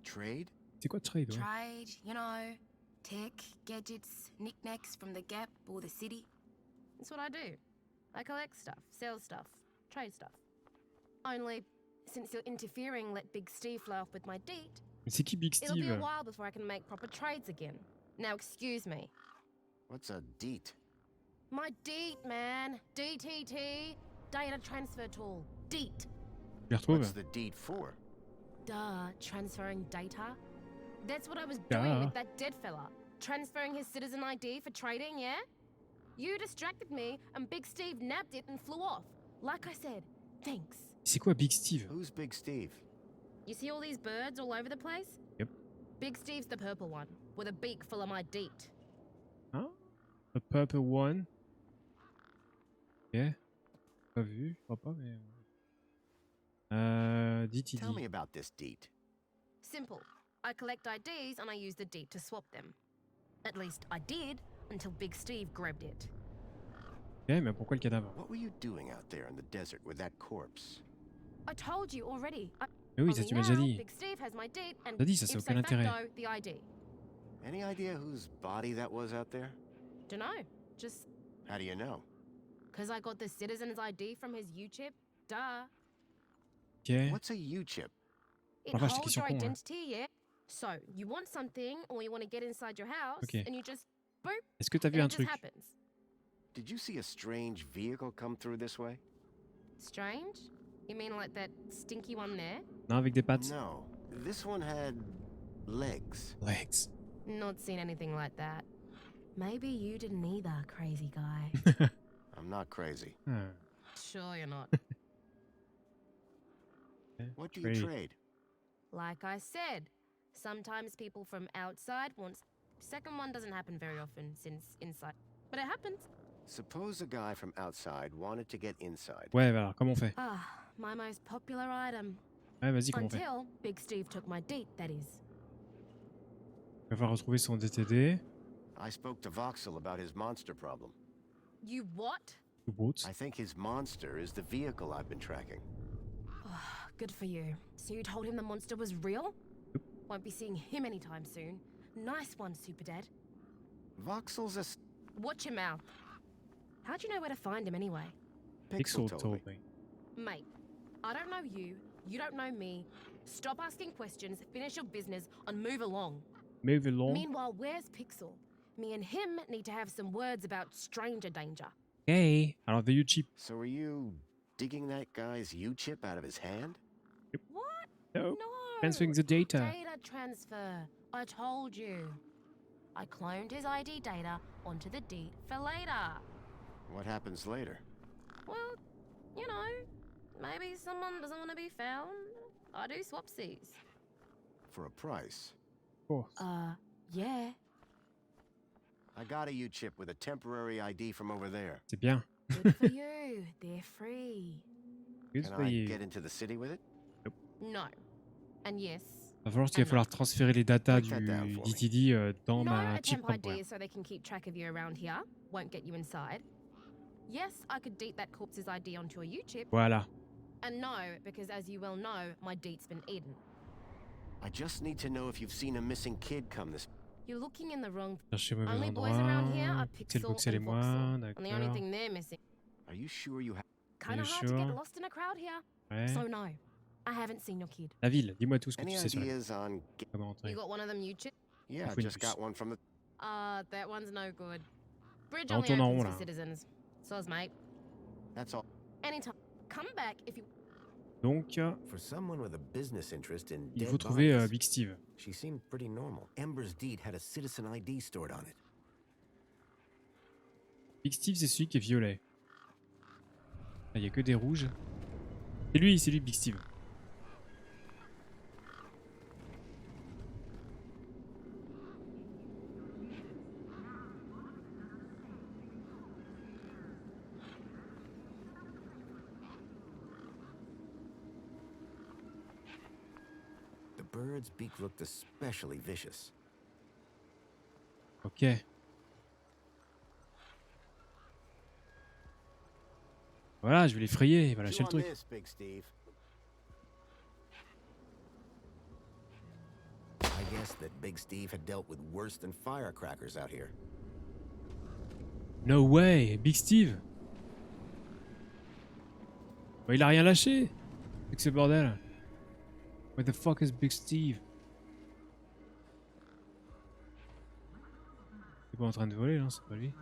Trade? C'est quoi trade, ouais? Trade, you know, tech, gadgets, knickknacks from the Gap or the city. That's what I do. I collect stuff, sell stuff, trade stuff. Only, since you're interfering, let Big Steve fly off with my deet. Mais c'est qui Big It'll be a Steve? while before I can make proper trades again. Now excuse me. What's a deet? My deet, man. DTT. Data transfer tool. Deet. Je les retrouve. What's the deed for? Duh, transferring data. That's what I was Duh. doing with that dead fella. Transferring his citizen ID for trading, yeah? You distracted me and Big Steve nabbed it and flew off. Like I said, thanks. C'est quoi Big Steve? Who's Big Steve? You see all these birds all over the place? Yep. Big Steve's the purple one, with a beak full of my deet. Hein? The purple one. Ok. Pas vu, je crois pas, mais... DTD. Tell me about this deed. Simple. I collect IDs and I use the deed to swap them. At least I did, until Big Steve grabbed it. Ok, mais pourquoi le cadavre? What were you doing out there in the desert with that corpse? I told you already. Mais oui, ça tu m'as déjà dit. Big Steve has my deed and T'as dit, ça, c'est ipso aucun intérêt. facto, the ID. Any idea whose body that was out there? Dunno. Just How do you know? because I got the citizen's ID from his U-chip. Duh. Ok. What's a U-chip? It Ah, vache, holds question your con, hein. identity, yeah? So, you want something or you want to get inside your house Ok. and you just boop. Est-ce que t'as vu and un it just truc? happens. Did you see a strange vehicle come through this way? Strange? You mean like that stinky one there? Non, avec des pattes? No. This one had legs. Legs. Not seen anything like that. Maybe you didn't either, crazy guy. I'm not crazy. Ah. Sure you're not. What do you trade? Like I said, sometimes people from outside want... Second one doesn't happen very often since inside. But it happens. Suppose a guy from outside wanted to get inside. Ouais, alors, comment on fait? Ah, my most popular item. Ouais, vas-y, comment on fait? Until Big Steve took my deed, that is. Il va falloir retrouver son DTD. I spoke to Voxel about his monster problem. You what? What? I think his monster is the vehicle I've been tracking. Good for you. So you told him the monster was real? Won't be seeing him anytime soon. Nice one, Super Dad. Voxel's a... Watch your mouth. How'd you know where to find him anyway? Pixel told me. Mate, I don't know you. You don't know me. Stop asking questions, finish your business, and move along. Move along. Meanwhile, where's Pixel? Me and him need to have some words about stranger danger. Hey, alors the U-chip. So are you digging that guy's U-chip out of his hand? What? No. No. Transferring the data. Data transfer. I told you. I cloned his ID data onto the deed for later. What happens later? Well, you know, maybe someone doesn't want to be found. I do swapsies. For a price. Oh. Yeah. I got a U-chip with a temporary ID from over there. C'est bien. Good for you. They're free. Good Can for I you. get into the city with it? No. And yes. Va falloir qu'il va falloir transférer les datas Break that down du for me. DTD dans No, ma a chip temp temporaire. ID so they can keep track of you around here. Won't get you inside. Yes, I could deet that corpse's ID onto a U-chip. Voilà. And no, because as you well know, my deet's been eaten. I just need to know if you've seen a missing kid come this... You're looking in the wrong... Chercher mauvais Only boys endroit. around here are C'est le Pixel Voxel et and moi, Voxel. And the only d'accord. thing they're missing... Are you sure you have... Kinda hard to get lost in a crowd here. Ouais. So no, I haven't seen your kid. La ville, dis-moi tout ce que Any tu sais sur elle. ideas on... Comment entrer. You got one of them U-chips? Yeah, I faut une just puce. got one from the... That one's no good. Bridge On only tourne en opens rond, for là. citizens. Soz, mate. That's all. Anytime. Come back if you... Donc, For someone with a business interest in il dead faut trouver bodies, Big Steve. she seemed pretty normal. Ember's deed had a citizen ID stored on it. Big Steve, c'est celui qui est violet. Ah, il n'y a que des rouges. C'est lui Big Steve. The bird's beak looked especially vicious. Ok. Voilà, je vais l'effrayer, il va lâcher le truc. Big Steve. I guess that Big Steve had dealt with worse than firecrackers out here. No way, Big Steve. Bah, il a rien lâché. C'est que ce bordel. Where the fuck is Big Steve? Il est pas en train de voler, non? C'est pas lui.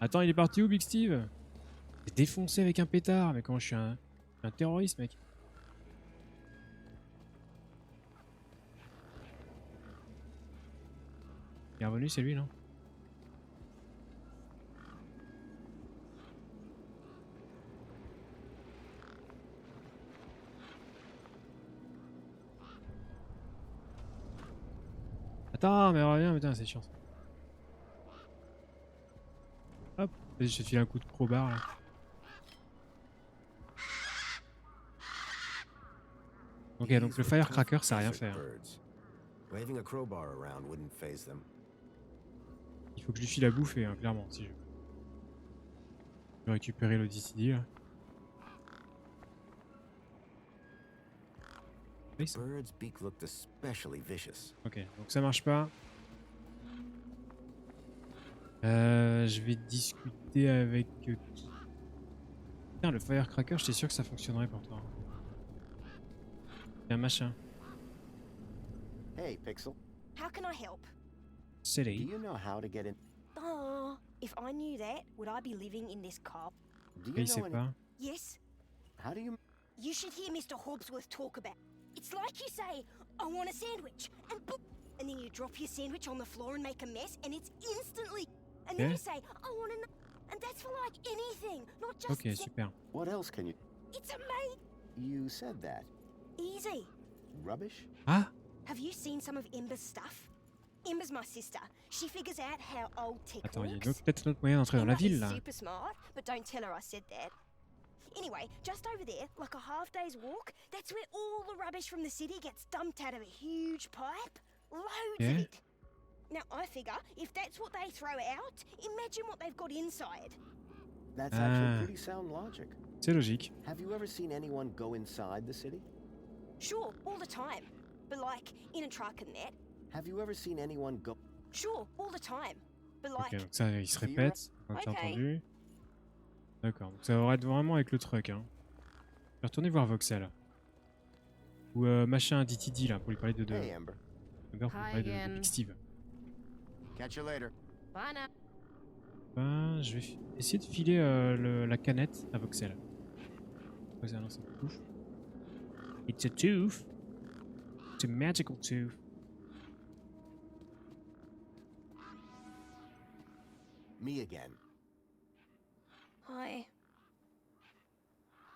Attends, il est parti où, Big Steve? Il est défoncé avec un pétard. Mais comment je suis un terroriste, mec? Il est revenu, c'est lui, non? Attends, mais reviens, putain, c'est chiant. Hop, vas-y, je te file un coup de crowbar là. Ok, donc le firecracker, ça a rien fait. Hein. Il faut que je lui file à bouffer, hein, clairement, si je veux récupérer le DCD là. Ok, donc ça marche pas. Je vais discuter avec qui? Putain, le firecracker, j'étais sûr que ça fonctionnerait pour toi. Il y a un machin. Hey, Pixel. How can I help? City. Do you know how to get in? Oh, if I knew that, would I be living in this car? Do you know pas. Yes. How do you? You should hear Mr. Hobbsworth talk about. It's like you say, I want a sandwich, and boop, and then you drop your sandwich on the floor and make a mess, and it's instantly. And then you say, I want a, and that's for like anything, not just. Ok, super. What else can you? It's amazing. You said that. Easy. Rubbish? Ah? Have you seen some of Ember's stuff? Ember's my sister. She figures out how old tech Attends, il y a works. peut-être notre moyen d'entrer dans la ville là. Super smart, but don't tell her I said that. Anyway, just over there, like a half day's walk, that's where all the rubbish from the city gets dumped out of a huge pipe. Loads of it. Now I figure if that's what they throw out, imagine what they've got inside. That's actually pretty sound logic. C'est logique. Have you ever seen anyone go inside the city? Sure, all the time. But like, in a truck and that. Have you ever seen anyone go? Sure, all the time. But like... Ok, donc ça, il se répète. On t'a entendu. D'accord, donc ça aurait être vraiment avec le truck. Hein. Je vais retourner voir Voxel. Ou machin DTD là, pour lui parler de... Hey, Amber. Amber, pour lui parler de Big Steve. Catch you later. Bye now. Ben, je vais essayer de filer la canette à Voxel. Ouais, c'est un tooth. It's a tooth. It's a magical tooth. Me again. Hi.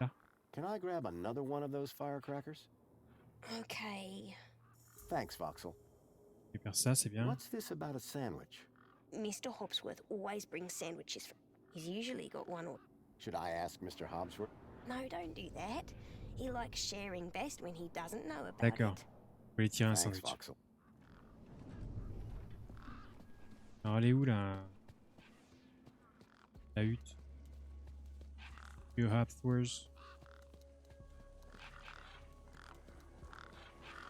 Ah. Can I grab another one of those firecrackers? Okay. Thanks, Voxel. Super, ça, c'est bien. What's this about a sandwich? Mr. Hobbsworth always brings sandwiches. He's usually got one or... Should I ask Mr. Hobbsworth? No, don't do that. He likes sharing best when he doesn't know about D'accord. it. Je vais lui tirer un Thanks, sandwich. Voxel. Alors, elle est où la hutte? You have Thors.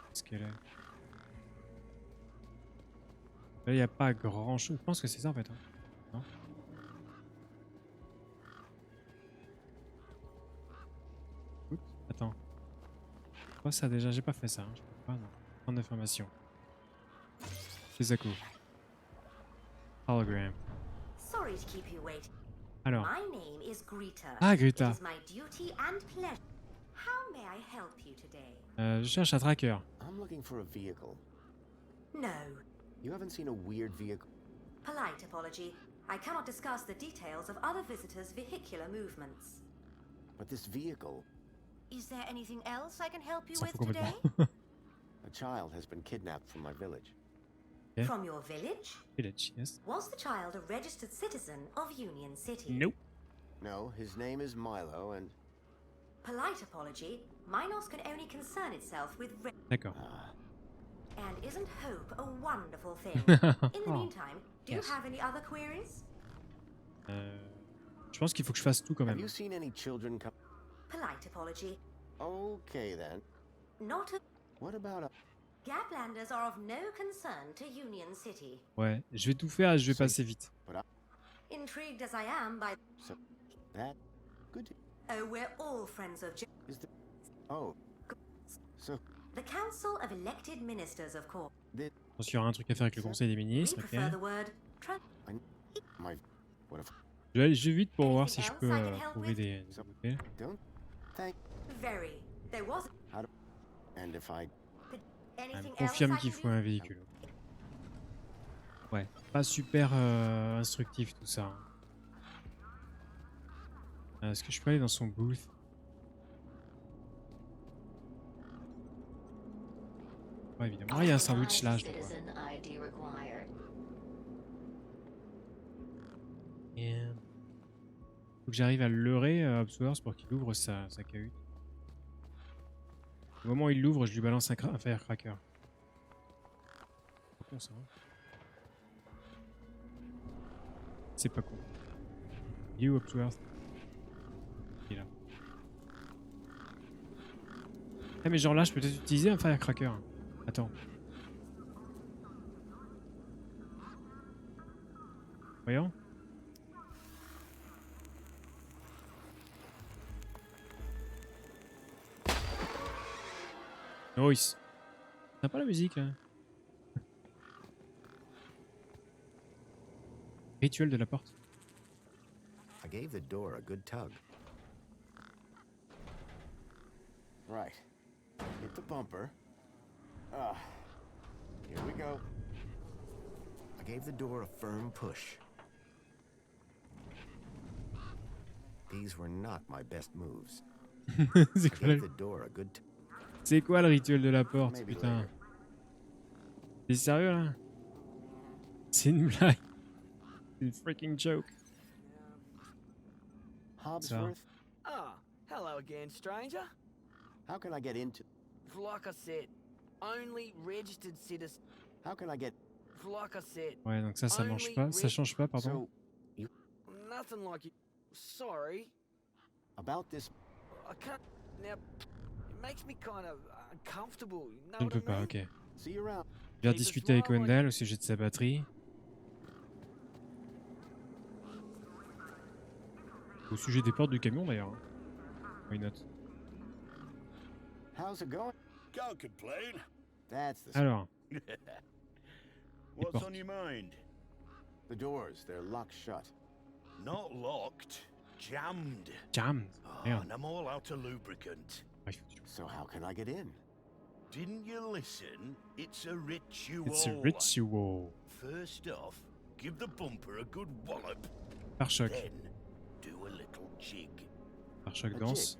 Qu'est-ce qu'elle est? Là, il n'y a pas grand chose. Je pense que c'est ça en fait. Hein. Non? Oups, attends. Quoi ça déjà? J'ai pas fait ça. Hein. Je peux pas, non. Prendre d'informations. Les accos. Hologram. Sorry to keep you waiting. Alors. My name is Greta. Ah, Greta. It is my duty and pleasure. How may I help you today? Je cherche un tracker. I'm looking for a vehicle. No. You haven't seen a weird vehicle? Polite apology. I cannot discuss the details of other visitors' vehicular movements. But this vehicle... Is there anything else I can help you Ça with fout complètement. today? A child has been kidnapped from my village. Yeah. From your village? Village, yes. Was the child a registered citizen of Union City? Nope. No, his name is Milo and... Polite apology. Minos can only concern itself with... D'accord. And isn't hope a wonderful thing? In the meantime, do you have any other queries? Je pense qu'il faut que je fasse tout quand même. Have you seen any children come? Polite apology. Okay then. Not a... What about a... Gaplanders are of no concern to Union City. Ouais, je vais tout faire et je vais passer vite. Intrigued as I am by... So, that... Good. Oh, we're all friends of... Is the... Oh. So... The Council of Elected Ministers, of course. Je pense qu'il y aura un truc à faire avec le Conseil des ministres. Ok. Je vais aller vite pour voir si je peux trouver des nouveautés. Elle me confirme qu'il faut un véhicule. Ouais, pas super instructif tout ça. Est-ce que je peux aller dans son booth? Ouais, évidemment. Ah, il y a un sandwich là, je crois. Faut que j'arrive à le leurrer, Observers, pour qu'il ouvre sa cahute. Au moment où il l'ouvre, je lui balance un firecracker. C'est pas con ça. Hein. C'est pas con. You, Observers. Il est là. Ah, mais genre là, je peux peut-être utiliser un firecracker. Attends. Voyons. Nice. Sympa la musique là. Rituel de la porte. I gave the door a good tug. Right. Hit the bumper. Here we go. I gave the door a firm push. These were not my best moves. C'est quoi, c'est quoi le rituel de la porte, putain? T'es sérieux là? C'est une blague. C'est une freaking joke. Hobbsworth? Ah, hello again, stranger. How can I get into? Like I said, only registered citizens. How can I get? Like I said. Ouais, donc ça marche pas, ça change pas, pardon. Nothing like it. Sorry. About this. I can't now. It makes me kind of uncomfortable. You know Je ne peux pas, ok. See you around. Je vais discuter avec Wendell au sujet de sa batterie. Au sujet des portes du camion d'ailleurs. Why not? How's it going? Can't complain. That's the... Alors. What's on your mind? The doors, they're locked shut. Not locked, jammed. Jammed? Oh, and I'm all out of lubricant. So how can I get in? Didn't you listen? It's a ritual. It's a ritual. First off, give the bumper a good wallop. Pare-choc. Then do a little jig. Pare-choc danse.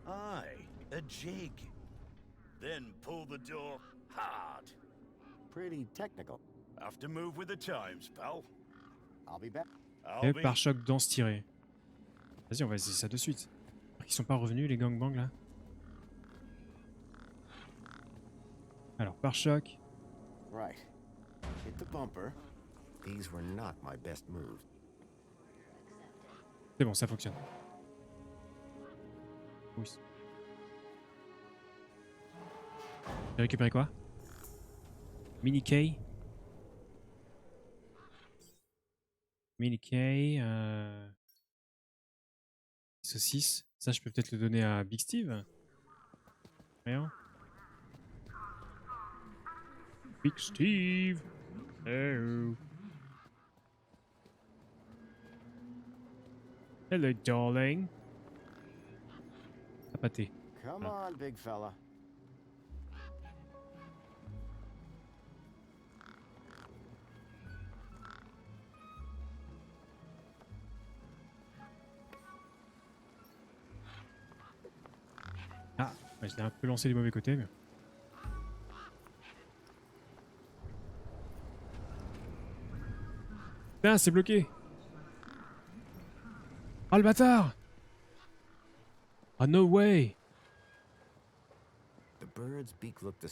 Aye, a jig. Then pull the door hard. Pretty technical. Have to move with the times, pal. I'll be back. Et pare-choc danse tiré. Vas-y, on va essayer ça de suite. Ils sont pas revenus les gangbangs là. Alors pare-choc. Right. Hit the bumper. These were not my best moves. C'est bon, ça fonctionne. Oui. J'ai récupéré quoi? Mini K. Mini K. Saucisse. Ça, je peux peut-être le donner à Big Steve. Rien. Big Steve. Hello. Hello, darling. T'as pâté. Come on, big fella. Ah, ouais, je l'ai un peu lancé du mauvais côté, mais... Putain, c'est bloqué. Ah, le bâtard. Ah, no way. The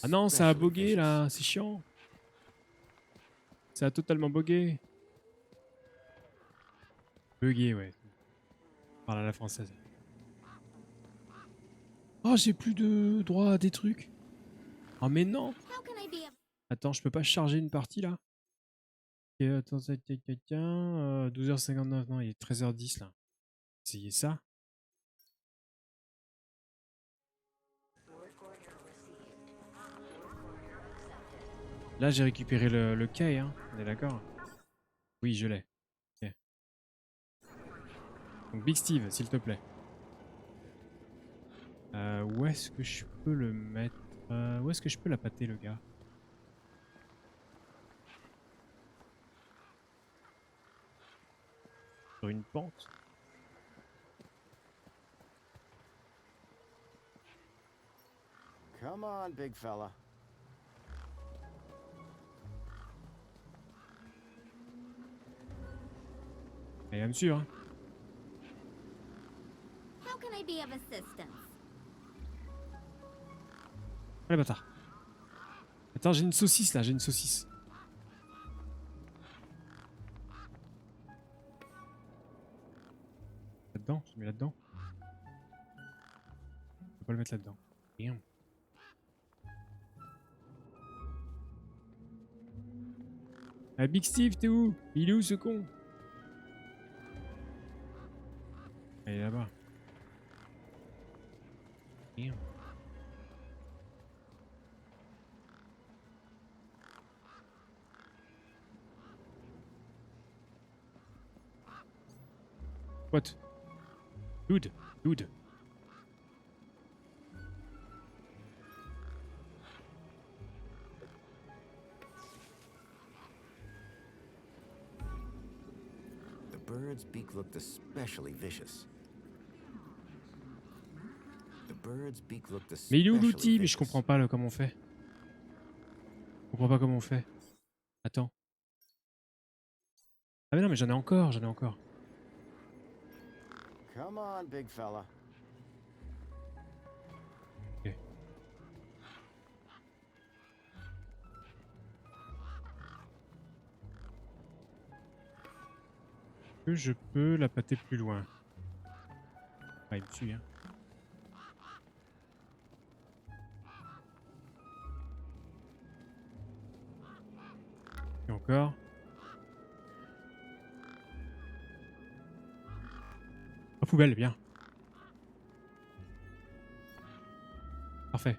Ah non, ça a bugué là, c'est chiant. Ça a totalement bugué. Bugué, ouais. Parle à la française. Oh, j'ai plus de droit à des trucs. Oh, mais non. Attends, je peux pas charger une partie là. Ok, attends, ça quelqu'un. 12h59, non, il est 13h10 là. Essayez ça. Là, j'ai récupéré le quai, hein. On est d'accord? Oui, je l'ai. Ok. Donc, Big Steve, s'il te plaît. Où est-ce que je peux le mettre? Où est-ce que je peux la pâter, le gars? Sur une pente? Come on, big fella. Elle va me suivre, hein. How can I be of assistance? Allez, bâtard. Attends, j'ai une saucisse là, j'ai une saucisse. Là-dedans? Je mets là-dedans? Je peux pas le mettre là-dedans. Rien. Ah, Big Steve, t'es où? Il est où ce con? Il est là-bas. Rien. What? Dude, dude. The bird's beak looked especially vicious. The bird's beak looked Mais il est où especially l'outil? Mais je vicious. comprends pas là, comment on fait. Je comprends pas comment on fait. Attends. Ah mais non, mais j'en ai encore, j'en ai encore. Come on, big fella. Ok. Que je peux la pâter plus loin? Ah, il me suit, hein. Et encore. Oh, poubelle, bien. Parfait.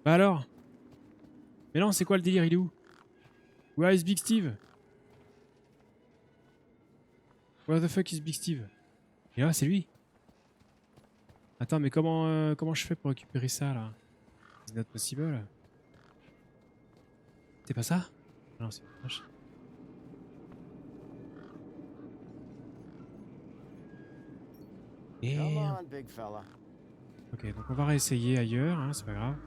Bah alors? Mais non, c'est quoi le délire? Il est où? Where is Big Steve? Where the fuck is Big Steve? Et là, c'est lui. Attends, mais comment je fais pour récupérer ça là? It's not possible. C'est pas ça? Non, c'est moche. Et... Come on, big fella. Ok, donc on va réessayer ailleurs, hein, c'est pas grave.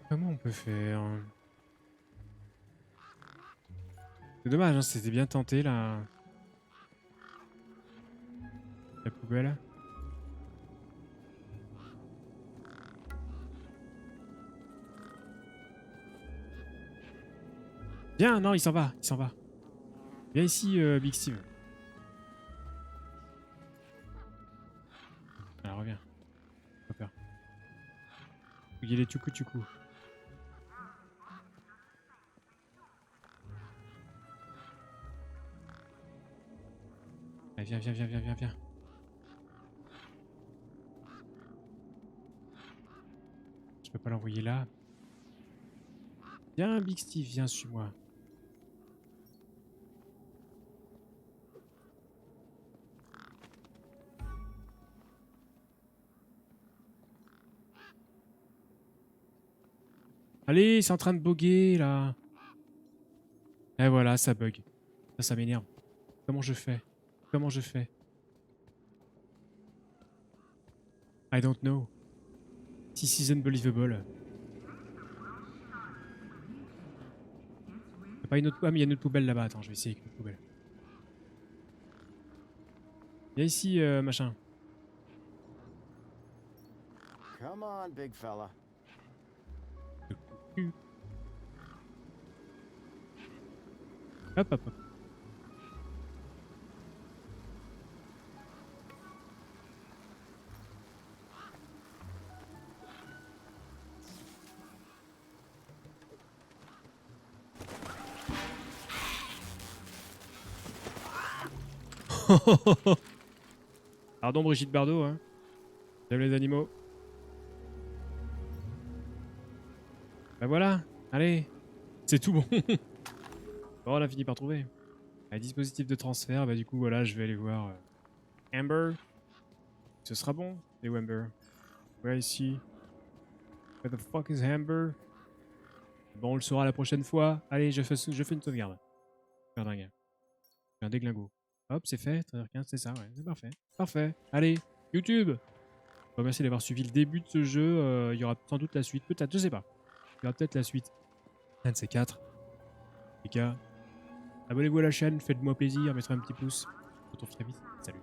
Comment on peut faire? C'est dommage, hein, c'était bien tenté là. La poubelle. Viens, non, il s'en va, il s'en va. Viens ici, Big Steve. Alors reviens. Pas peur. Il est tuku. Allez, viens. Je peux pas l'envoyer là. Viens, Big Steve, viens, suis-moi. Allez, c'est en train de bugger là. Et voilà, ça bug. Ça m'énerve. Comment je fais? I don't know. This is unbelievable. Y'a pas une autre... Ah mais il y a une autre poubelle là-bas. Attends, je vais essayer avec une poubelle. Viens ici, machin. Come on, big fella. Hop, hop, hop. Pardon Brigitte Bardot, hein. J'aime les animaux. Bah voilà, allez, c'est tout bon. Bon, on a fini par trouver. Un dispositif de transfert, bah du coup voilà, je vais aller voir Amber. Ce sera bon. Et où Amber? Ouais, ici. Where the fuck is Amber? Bon, on le saura la prochaine fois. Allez, je fais une sauvegarde. Faire dingue. Un déglingo. Hop, c'est fait. 13h15, c'est ça, ouais, c'est parfait. Parfait. Allez, YouTube. Merci d'avoir suivi le début de ce jeu. Il y aura sans doute la suite. Peut-être, je sais pas. Il y aura peut-être la suite. Un de ces quatre. Les gars, abonnez-vous à la chaîne, faites-moi plaisir, mettez un petit pouce. On se retrouve très vite. Salut.